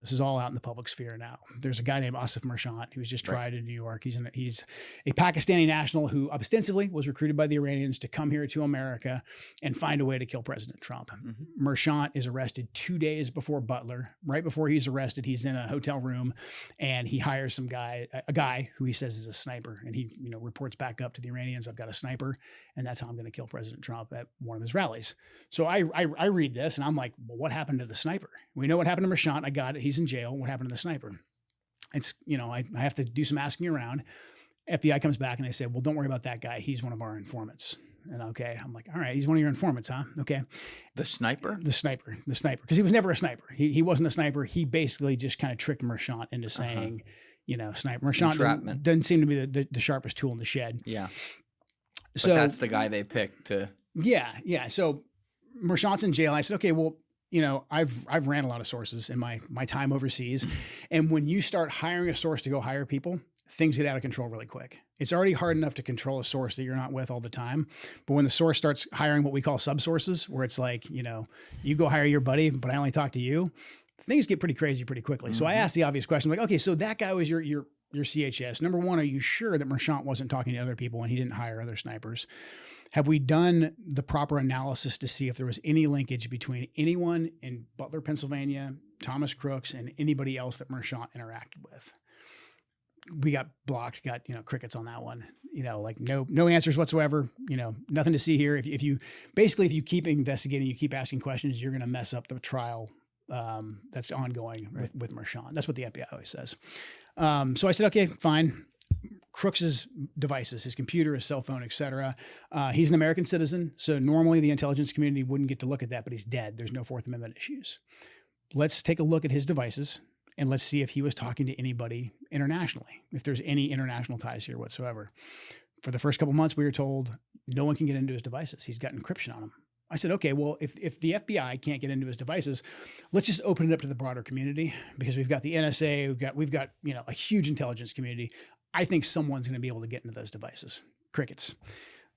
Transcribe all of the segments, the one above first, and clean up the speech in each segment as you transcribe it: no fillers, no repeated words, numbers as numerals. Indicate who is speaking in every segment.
Speaker 1: This is all out in the public sphere now. There's a guy named Asif Merchant who was just
Speaker 2: Right.
Speaker 1: tried in New York. He's a Pakistani national who ostensibly was recruited by the Iranians to come here to America and find a way to kill President Trump.
Speaker 2: Mhm.
Speaker 1: Merchant is arrested 2 days before Butler. Right before he's arrested, he's in a hotel room and he hires a guy who he says is a sniper. And he, reports back up to the Iranians, I've got a sniper, and that's how I'm going to kill President Trump at one of his rallies. So I read this and I'm like, well, what happened to the sniper? We know what happened to Merchant. I got it. He's in jail. What happened to the sniper? It's, I have to do some asking around. FBI comes back and they say, well, don't worry about that guy. He's one of our informants. And okay, I'm like, all right, he's one of your informants, huh? Okay.
Speaker 2: The sniper?
Speaker 1: The sniper, because he was never a sniper. He wasn't a sniper. He basically just kind of tricked Merchant into saying, sniper. Merchant doesn't seem to be the sharpest tool in the shed.
Speaker 2: Yeah. But
Speaker 1: So
Speaker 2: that's the guy they picked to.
Speaker 1: yeah. So Merchant's in jail. I said, okay, well, I've ran a lot of sources in my time overseas. And when you start hiring a source to go hire people, things get out of control really quick. It's already hard enough to control a source that you're not with all the time. But when the source starts hiring what we call subsources, where it's like, you go hire your buddy, but I only talk to you, things get pretty crazy pretty quickly. So I asked the obvious question, like, okay, so that guy was your CHS. Number one, are you sure that Merchant wasn't talking to other people and he didn't hire other snipers? Have we done the proper analysis to see if there was any linkage between anyone in Butler, Pennsylvania, Thomas Crooks, and anybody else that Merchant interacted with? We got blocked, got, crickets on that one, like no answers whatsoever, nothing to see here. If you keep investigating, you keep asking questions, you're going to mess up the trial that's ongoing with Merchant. That's what the FBI always says. So I said, okay, fine. Crooks's devices, his computer, his cell phone, etc. He's an American citizen, so normally the intelligence community wouldn't get to look at that, but he's dead. There's no Fourth Amendment issues. Let's take a look at his devices and let's see if he was talking to anybody internationally, if there's any international ties here whatsoever. For the first couple months, we were told no one can get into his devices. He's got encryption on them. I said, okay, well, if the FBI can't get into his devices, let's just open it up to the broader community, because we've got the NSA, we've got a huge intelligence community. I think someone's going to be able to get into those devices. Crickets.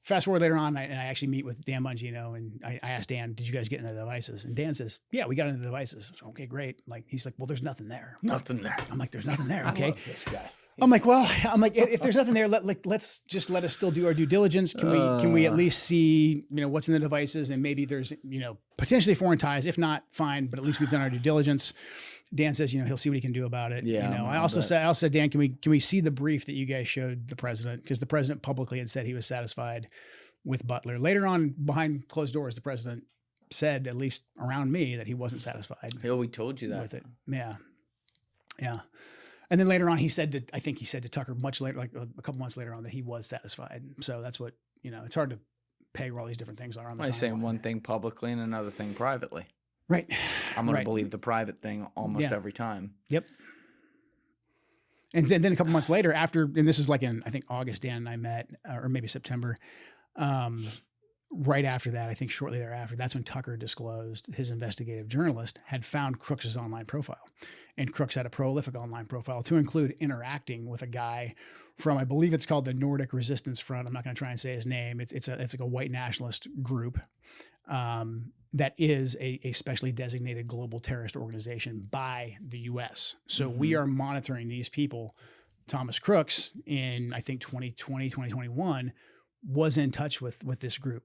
Speaker 1: Fast forward later on, and I actually meet with Dan Bongino, and I asked Dan, did you guys get into the devices? And Dan says, yeah, we got into the devices. So, okay, great. Like, he's like, well, there's nothing there.
Speaker 2: Nothing there.
Speaker 1: I'm like, there's nothing there. Okay.
Speaker 3: I love this guy.
Speaker 1: I'm like, if there's nothing there, let's just let us still do our due diligence. Can we at least see, what's in the devices, and maybe there's, potentially foreign ties. If not, fine, but at least we've done our due diligence. Dan says, he'll see what he can do about it.
Speaker 2: Yeah.
Speaker 1: I also said, Dan, can we see the brief that you guys showed the president? Because the president publicly had said he was satisfied with Butler. Later on, behind closed doors, the president said, at least around me, that he wasn't satisfied.
Speaker 2: Oh, we told you that.
Speaker 1: With it. Yeah. Yeah. And then later on, I think he said to Tucker much later, like a couple months later on, that he was satisfied. So that's what, it's hard to peg where all these different things are on the
Speaker 2: I'm saying
Speaker 1: timeline.
Speaker 2: one thing publicly and another thing privately.
Speaker 1: Right.
Speaker 2: I'm going to believe the private thing almost
Speaker 1: Yeah.
Speaker 2: every time.
Speaker 1: Yep. And then a couple months later, and this is like in, I think, August, Dan and I met, or maybe September. Right after that, I think shortly thereafter, that's when Tucker disclosed his investigative journalist had found Crooks's online profile. And Crooks had a prolific online profile, to include interacting with a guy from, I believe it's called the Nordic Resistance Front. I'm not going to try and say his name. It's like a white nationalist group that is a specially designated global terrorist organization by the U.S. So we are monitoring these people. Thomas Crooks in, I think, 2020, 2021, was in touch with this group.